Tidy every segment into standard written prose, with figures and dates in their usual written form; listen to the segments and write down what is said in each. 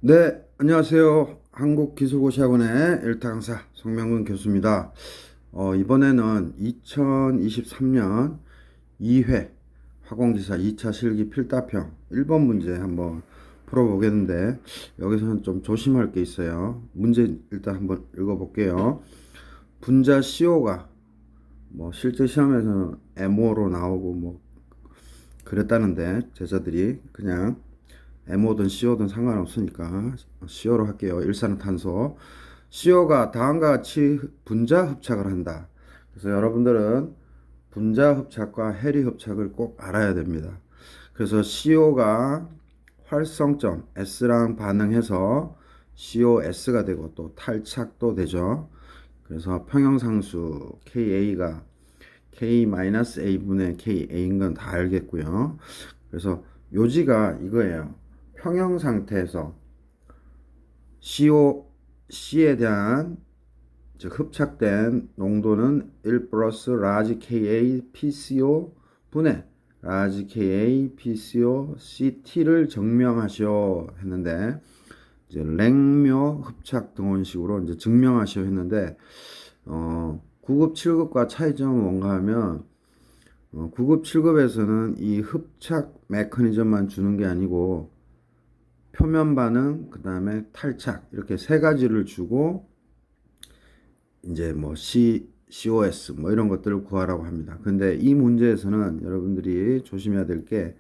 네, 안녕하세요. 한국기술고시학원의 일타 강사 송명근 교수입니다. 이번에는 2023년 2회 화공지사 2차 실기 필답형 1번 문제 한번 풀어보겠는데, 여기서는 좀 조심할 게 있어요. 문제 일단 한번 읽어볼게요. 분자 CO가 실제 시험에서는 MO로 나오고 그랬다는데, 제자들이 그냥 MO든 CO든 상관없으니까 CO로 할게요. 일산화탄소. CO가 다음과 같이 분자 흡착을 한다. 그래서 여러분들은 분자 흡착과 해리 흡착을 꼭 알아야 됩니다. 그래서 CO가 활성점 S랑 반응해서 COS가 되고 또 탈착도 되죠. 그래서 평형상수 KA가 K-A분의 KA인 건 다 알겠고요. 그래서 요지가 이거예요. 평형 상태에서 COC에 대한 즉 흡착된 농도는 1 플러스 라지 KA PCO 분의 라지 KA PCO CT를 증명하시오 했는데, 이제 랭묘 흡착 등원식으로 이제 증명하시오 했는데, 9급 7급과 차이점은 뭔가 하면 9급 7급에서는 이 흡착 메커니즘만 주는 게 아니고 표면 반응, 그 다음에 탈착, 이렇게 세 가지를 주고 이제 COS 이런 것들을 구하라고 합니다. 근데 이 문제에서는 여러분들이 조심해야 될 게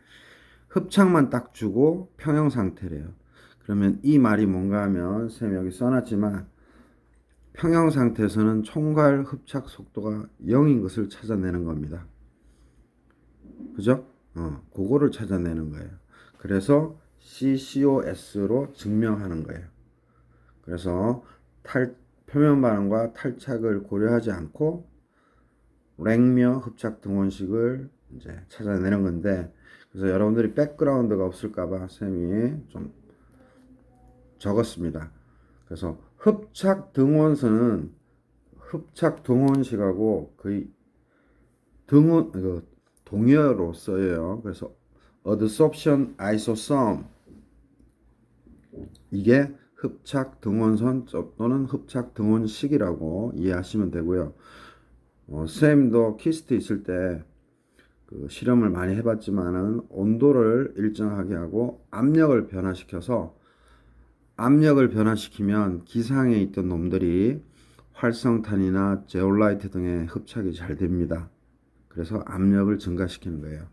흡착만 딱 주고 평형 상태래요. 그러면 이 말이 뭔가 하면, 쌤 여기 써놨지만 평형 상태에서는 총괄 흡착 속도가 0인 것을 찾아내는 겁니다. 그죠? 그거를 찾아내는 거예요. 그래서 CCOS로 증명하는 거예요. 그래서 표면 반응과 탈착을 고려하지 않고 랭며 흡착 등원식을 이제 찾아내는 건데, 그래서 여러분들이 백그라운드가 없을까봐 쌤이 좀 적었습니다. 그래서 흡착 등원선은 흡착 등원식하고 거의 동의어로 써요. 그래서 adsorption isosome, 이게 흡착 등원선 또는 흡착 등원식이라고 이해하시면 되고요. 쌤도 키스트 있을 때 그 실험을 많이 해봤지만은 온도를 일정하게 하고 압력을 변화시키면 기상에 있던 놈들이 활성탄이나 제올라이트 등의 흡착이 잘 됩니다. 그래서 압력을 증가시키는 거예요.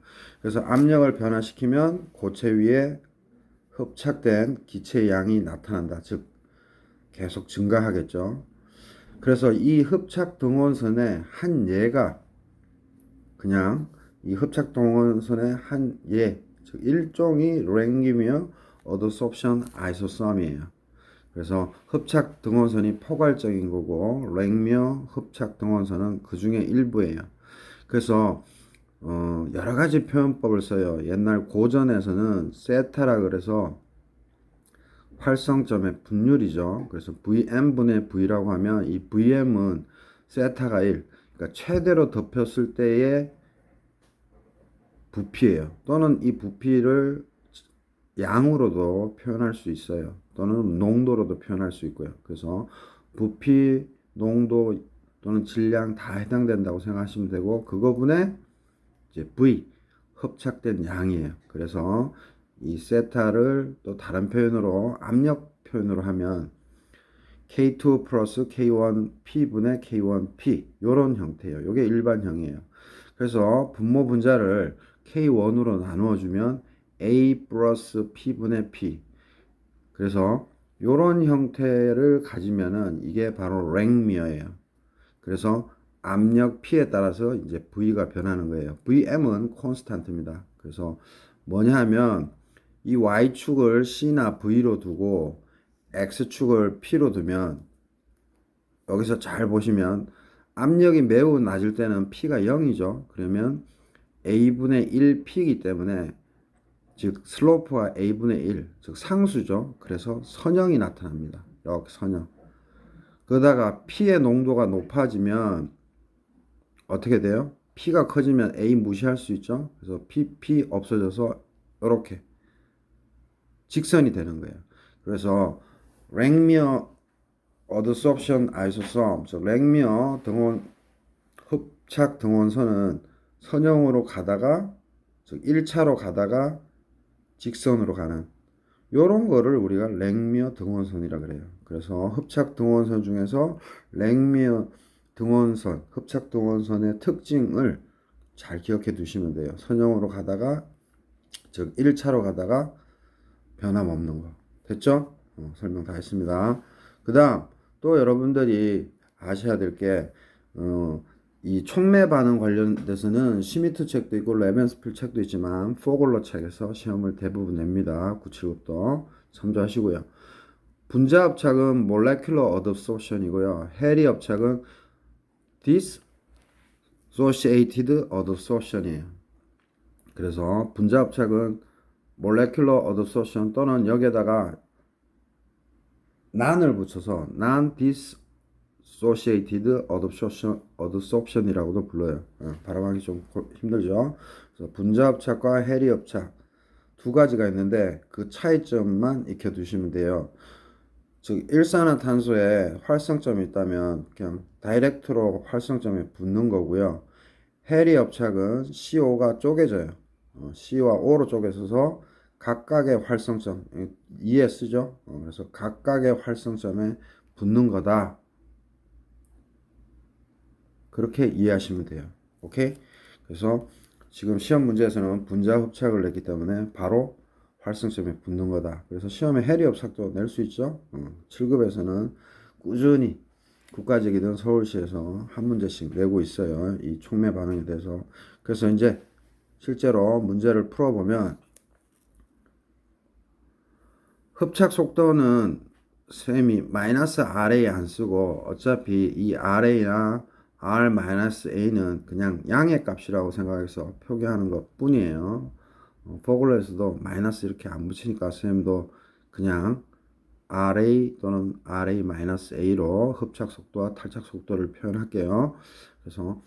그래서 압력을 변화시키면 고체 위에 흡착된 기체의 양이 나타난다. 즉 계속 증가하겠죠. 그래서 이 흡착 등원선의 한 예가 그냥 이 흡착 등원선의 한 예, 즉 일종이 랭기며 어드소프션 아이소썸이에요. 그래서 흡착 등원선이 포괄적인 거고 랭며 흡착 등원선은 그 중에 일부예요. 그래서 여러 가지 표현법을 써요. 옛날 고전에서는 세타라 그래서 활성점의 분율이죠. 그래서 Vm분의 V라고 하면 이 Vm은 세타가 1, 그러니까 최대로 덮였을 때의 부피예요. 또는 이 부피를 양으로도 표현할 수 있어요. 또는 농도로도 표현할 수 있고요. 그래서 부피, 농도 또는 질량 다 해당된다고 생각하시면 되고, 그거분의 이제 V, 흡착된 양이에요. 그래서 이 세타를 또 다른 표현으로 압력 표현으로 하면 K2 플러스 K1P분의 K1P 이런 형태예요. 이게 일반형이에요. 그래서 분모 분자를 K1으로 나누어 주면 A 플러스 P분의 P, 그래서 이런 형태를 가지면은 이게 바로 랭미어예요. 그래서 압력 P에 따라서 이제 V가 변하는 거예요. Vm은 콘스탄트입니다. 그래서 뭐냐 하면 이 Y축을 C나 V로 두고 X축을 P로 두면, 여기서 잘 보시면 압력이 매우 낮을 때는 P가 0이죠. 그러면 A분의 1P이기 때문에, 즉 슬로프가 A분의 1, 즉 상수죠. 그래서 선형이 나타납니다. 이렇게 선형. 그러다가 P의 농도가 높아지면 어떻게 돼요? P가 커지면 A 무시할 수 있죠. 그래서 P 없어져서 이렇게 직선이 되는 거예요. 그래서 랭미어 어드sorption 아이소섬, 즉 랭미어 등원 흡착 등원선은 선형으로 가다가 즉 1차로 가다가 직선으로 가는 요런 거를 우리가 랭미어 등원선이라 그래요. 그래서 흡착 등원선 중에서 랭미어 등원선, 흡착 등원선의 특징을 잘 기억해 두시면 돼요. 선형으로 가다가 즉 1차로 가다가 변함없는 거. 됐죠? 설명 다 했습니다. 그 다음 또 여러분들이 아셔야 될 게 이 촉매 반응 관련돼서는 시미트 책도 있고 레벤스필 책도 있지만 포글러 책에서 시험을 대부분 냅니다. 979도 참조하시고요. 분자 합착은 molecular adsorption이고요. 해리 합착은 dissociated adsorption이에요. 그래서 분자 합착은 molecular adsorption 또는 여기에다가 난을 붙여서 non-dissociated adsorption이라고도 불러요. 발음하기 좀 힘들죠. 그래서 분자 합착과 해리 합착 두 가지가 있는데 그 차이점만 익혀두시면 돼요. 즉 일산화탄소에 활성점이 있다면 그냥 다이렉트로 활성점에 붙는 거고요. 해리 합착은 CO가 쪼개져요. C와 O로 쪼개져서 각각의 활성점, ES죠. 그래서 각각의 활성점에 붙는 거다. 그렇게 이해하시면 돼요. 오케이? 그래서 지금 시험 문제에서는 분자 흡착을 냈기 때문에 바로 활성점에 붙는 거다. 그래서 시험에 해리 합착도 낼 수 있죠. 7급에서는 꾸준히 국가직이든 서울시에서 한 문제씩 내고 있어요. 이 촉매 반응에 대해서. 그래서 이제 실제로 문제를 풀어보면 흡착 속도는 쌤이 마이너스 RA 안 쓰고 어차피 이 RA나 R-A는 그냥 양의 값이라고 생각해서 표기하는 것 뿐이에요. 포글러에서도 마이너스 이렇게 안 붙이니까 쌤도 그냥 RA 또는 RA-A로 흡착 속도와 탈착 속도를 표현할게요. 그래서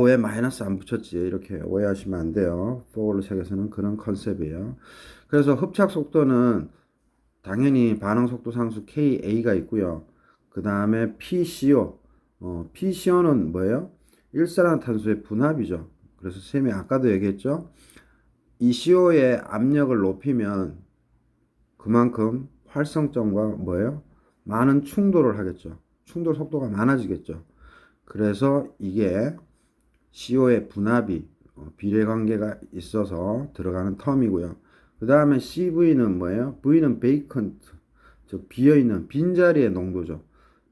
왜 마이너스 안 붙였지 이렇게 오해하시면 안 돼요. 포글러 책에서는 그런 컨셉이에요. 그래서 흡착 속도는 당연히 반응 속도 상수 KA가 있고요. 그 다음에 PCO. PCO는 뭐예요? 일산화탄소의 분합이죠. 그래서 쌤이 아까도 얘기했죠. 이 CO의 압력을 높이면 그만큼 활성점과 뭐예요? 많은 충돌을 하겠죠. 충돌 속도가 많아지겠죠. 그래서 이게 CO의 분합이 비례관계가 있어서 들어가는 텀이고요. 그 다음에 CV는 뭐예요? V는 베이컨트, 즉 비어있는 빈자리의 농도죠.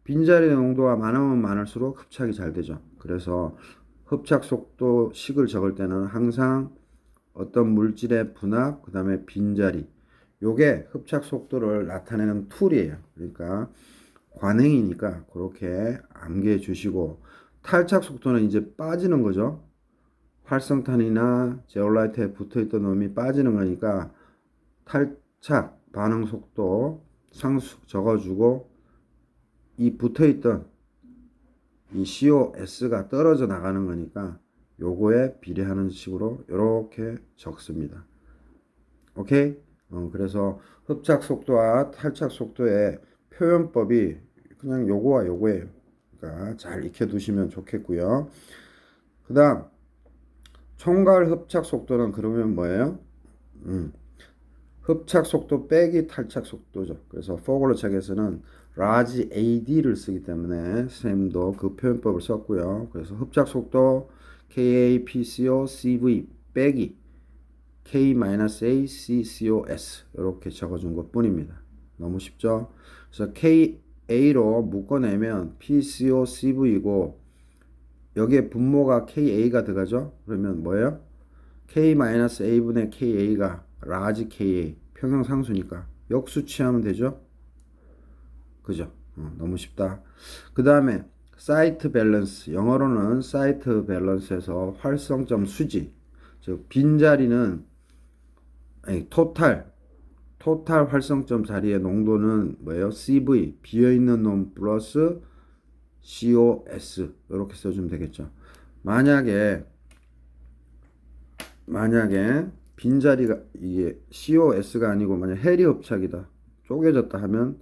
빈자리의 농도가 많으면 많을수록 흡착이 잘 되죠. 그래서 흡착 속도 식을 적을 때는 항상 어떤 물질의 분합, 그 다음에 빈자리, 요게 흡착 속도를 나타내는 툴이에요. 그러니까 관행이니까 그렇게 암기해 주시고, 탈착 속도는 이제 빠지는 거죠. 활성탄이나 제올라이트에 붙어있던 놈이 빠지는 거니까 탈착 반응 속도 상수 적어주고 이 붙어있던 이 COS가 떨어져 나가는 거니까 요거에 비례하는 식으로 이렇게 적습니다. 오케이? 그래서 흡착 속도와 탈착 속도의 표현법이 그냥 요거와 요거예요. 그러니까 잘 익혀두시면 좋겠고요. 그 다음 총괄 흡착 속도는 그러면 뭐예요? 흡착 속도 빼기 탈착 속도죠. 그래서 포글러 책에서는 large AD를 쓰기 때문에 쌤도 그 표현법을 썼고요. 그래서 흡착 속도 KA, PCO, CV 빼기 K-A, CCOS 이렇게 적어준 것 뿐입니다. 너무 쉽죠? 그래서 KA로 묶어내면 PCO, CV이고 여기에 분모가 KA가 들어가죠? 그러면 뭐예요? K-A분의 KA가 large KA 평형상수니까 역수 취하면 되죠? 그죠? 너무 쉽다. 그 다음에 사이트 밸런스, 영어로는 사이트 밸런스에서 활성점 수지, 즉 빈자리는 토탈 활성점 자리의 농도는 뭐예요? CV 비어있는 놈 플러스 COS 이렇게 써주면 되겠죠. 만약에 빈자리가 이게 COS가 아니고 만약 해리 흡착이다. 쪼개졌다 하면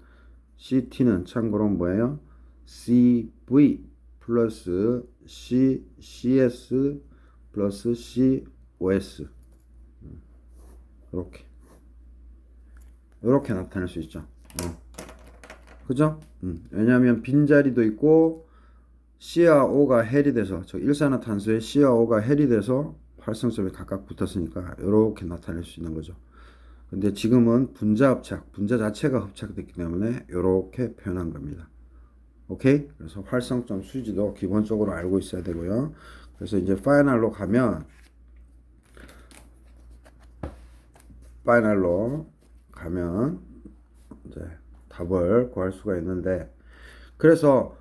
CT는 참고로 뭐예요? CV 플러스 CS 플러스 COS 이렇게 나타낼 수 있죠. 그죠? 왜냐하면 빈자리도 있고 C와 O가 헬이 돼서 저 일산화탄소에 C와 O가 헬이 돼서 활성점이 각각 붙었으니까 이렇게 나타낼 수 있는 거죠. 근데 지금은 분자 합착, 분자 자체가 흡착됐기 때문에 이렇게 표현한 겁니다. 오케이? 그래서 활성점 수지도 기본적으로 알고 있어야 되고요. 그래서 이제 파이널로 가면 이제 답을 구할 수가 있는데, 그래서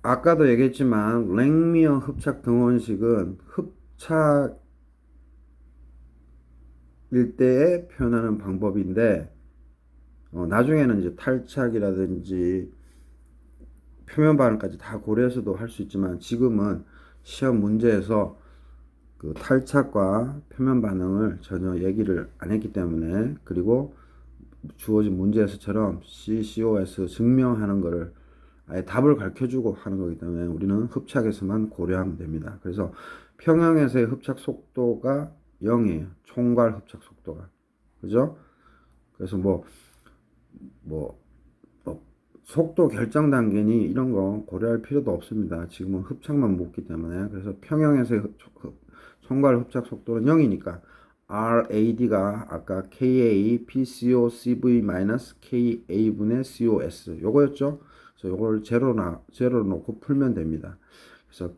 아까도 얘기했지만 랭미어 흡착 등원식은 흡착일 때에 표현하는 방법인데 나중에는 이제 탈착이라든지 표면 반응까지 다 고려해서도 할 수 있지만 지금은 시험 문제에서 그 탈착과 표면 반응을 전혀 얘기를 안 했기 때문에, 그리고 주어진 문제에서처럼 CCOS 증명하는 거를 아예 답을 가르쳐주고 하는 거기 때문에 우리는 흡착에서만 고려하면 됩니다. 그래서 평형에서의 흡착 속도가 0이에요. 총괄 흡착 속도가. 그죠? 그래서 뭐 속도 결정 단계니 이런 거 고려할 필요도 없습니다. 지금은 흡착만 묻기 때문에. 그래서 평형에서의 총괄 흡착 속도는 0이니까 RAD가 아까 KA PCO CV KA분의 COS 요거였죠. 그래서 요걸 제로 놓고 풀면 됩니다. 그래서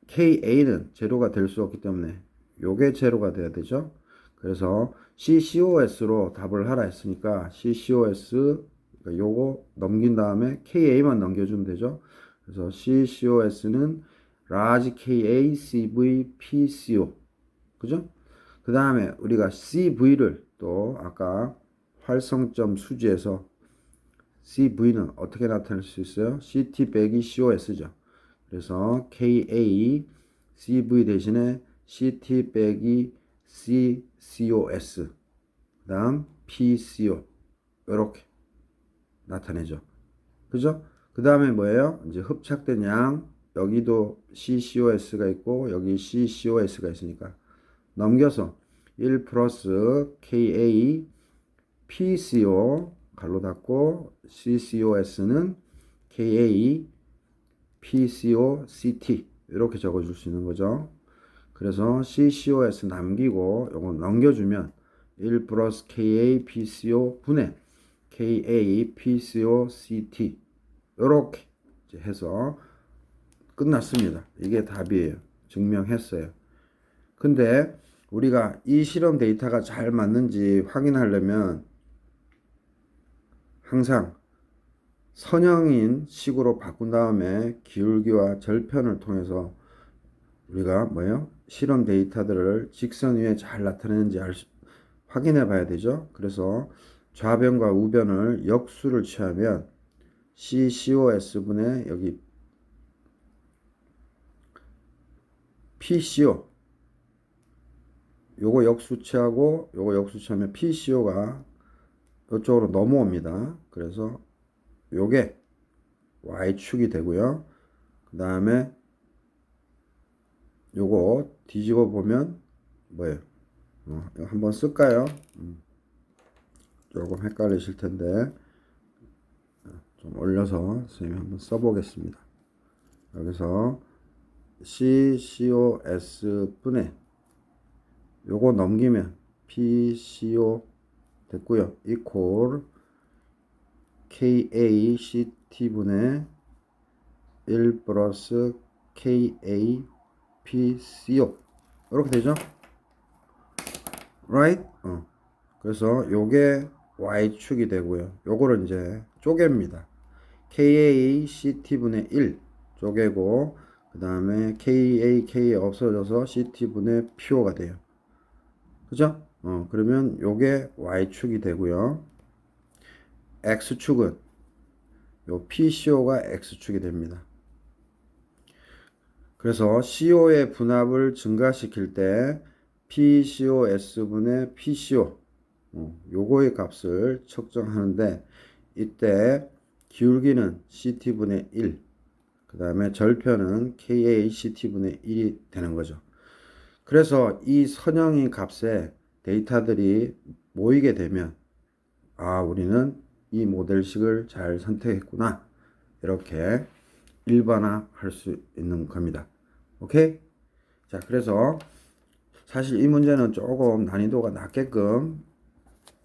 KA는 제로가 될 수 없기 때문에 요게 제로가 돼야 되죠. 그래서 CCOS로 답을 하라 했으니까 CCOS 요거 넘긴 다음에 KA만 넘겨주면 되죠. 그래서 CCOS는 large KA CV PCO 그죠? 그 다음에 우리가 CV를 또 아까 활성점 수지에서 CV는 어떻게 나타낼 수 있어요? CT 빼기 COS죠. 그래서 KA CV 대신에 CT 빼기 CCOS 그 다음 PCO 이렇게 나타내죠. 그죠? 그 다음에 뭐예요? 이제 흡착된 양 여기도 CCOS가 있고 여기 CCOS가 있으니까 넘겨서 1 플러스 KA PCO 가로 닫고 CCOS는 KA PCO CT 이렇게 적어줄 수 있는 거죠. 그래서 CCOS 남기고 요거 넘겨주면 1 플러스 KA PCO 분의 KA PCO CT 이렇게 해서 끝났습니다. 이게 답이에요. 증명했어요. 근데 우리가 이 실험 데이터가 잘 맞는지 확인하려면 항상 선형인 식으로 바꾼 다음에 기울기와 절편을 통해서 우리가 뭐예요? 실험 데이터들을 직선 위에 잘 나타내는지 확인해 봐야 되죠. 그래서 좌변과 우변을 역수를 취하면 CCOS분의 여기 PCO 요거 역수치하고 요거 역수치하면 PCO가 이쪽으로 넘어옵니다. 그래서 요게 Y축이 되고요. 그 다음에 요거 뒤집어 보면 뭐예요? 이거 한번 쓸까요? 조금 헷갈리실 텐데 좀 올려서 선생님이 한번 써보겠습니다. 여기서 CCOS 분의 요거 넘기면 PCO 됐고요. 이퀄 KACT분의 1 플러스 KAPCO 이렇게 되죠? right? 그래서 요게 Y축이 되고요. 요거를 이제 쪼갭니다. KACT분의 1 쪼개고 그 다음에 KA 없어져서 CT분의 PO가 돼요. 그죠? 그러면 요게 Y축이 되고요. X축은 요 PCO가 X축이 됩니다. 그래서 CO의 분압을 증가시킬 때 PCOS분의 PCO 요거의 값을 측정하는데 이때 기울기는 CT분의 1, 그 다음에 절편은 KACT분의 1이 되는 거죠. 그래서 이 선형의 값에 데이터들이 모이게 되면 우리는 이 모델식을 잘 선택했구나, 이렇게 일반화할 수 있는 겁니다. 오케이? 자, 그래서 사실 이 문제는 조금 난이도가 낮게끔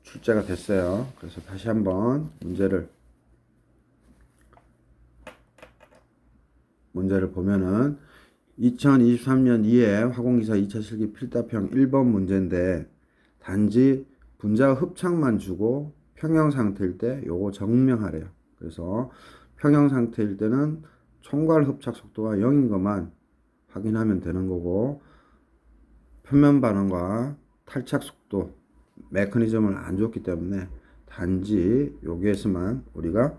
출제가 됐어요. 그래서 다시 한번 문제를 보면은 2023년 2회 화공기사 2차 실기 필답형 1번 문제인데 단지 분자 흡착만 주고 평형 상태일 때 요거 증명하래요. 그래서 평형 상태일 때는 총괄 흡착 속도가 0인 것만 확인하면 되는 거고, 표면 반응과 탈착 속도 메커니즘을 안 줬기 때문에 단지 여기에서만 우리가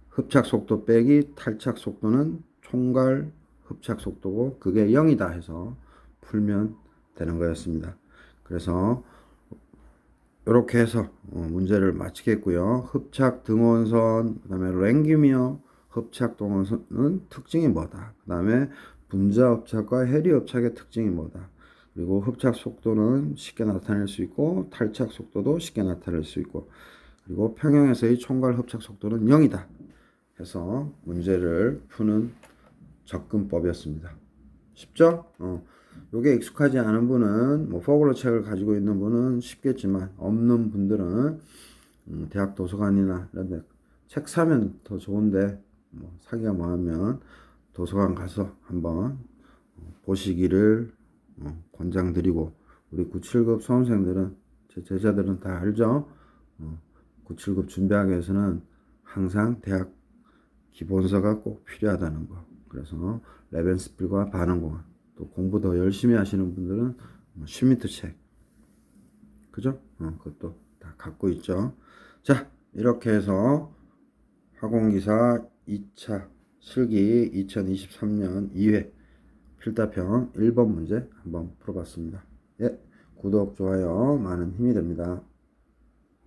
흡착 속도 빼기 탈착 속도는 총괄 흡착 속도고 그게 0이다 해서 풀면 되는 거였습니다. 그래서 이렇게 해서 문제를 마치겠고요. 흡착 등원선, 그 다음에 랭귀미어 흡착 등원선은 특징이 뭐다, 그 다음에 분자 흡착과 해리 흡착의 특징이 뭐다, 그리고 흡착 속도는 쉽게 나타낼 수 있고 탈착 속도도 쉽게 나타낼 수 있고, 그리고 평형에서의 총괄 흡착 속도는 0이다 해서 문제를 푸는 접근법이었습니다. 쉽죠? 요게 익숙하지 않은 분은, 포글러 책을 가지고 있는 분은 쉽겠지만 없는 분들은 대학 도서관이나 이런 데 책 사면 더 좋은데 사기가 뭐하면 도서관 가서 한번 보시기를 권장드리고, 우리 97급 수험생들은, 제 제자들은 다 알죠? 97급 준비하기 위해서는 항상 대학 기본서가 꼭 필요하다는 거. 그래서 레벤스필과 반응공학, 또 공부 더 열심히 하시는 분들은 슈미트 책, 그죠? 그것도 다 갖고 있죠. 자, 이렇게 해서 화공기사 2차 실기 2023년 2회 필답형 1번 문제 한번 풀어봤습니다. 예, 구독, 좋아요 많은 힘이 됩니다.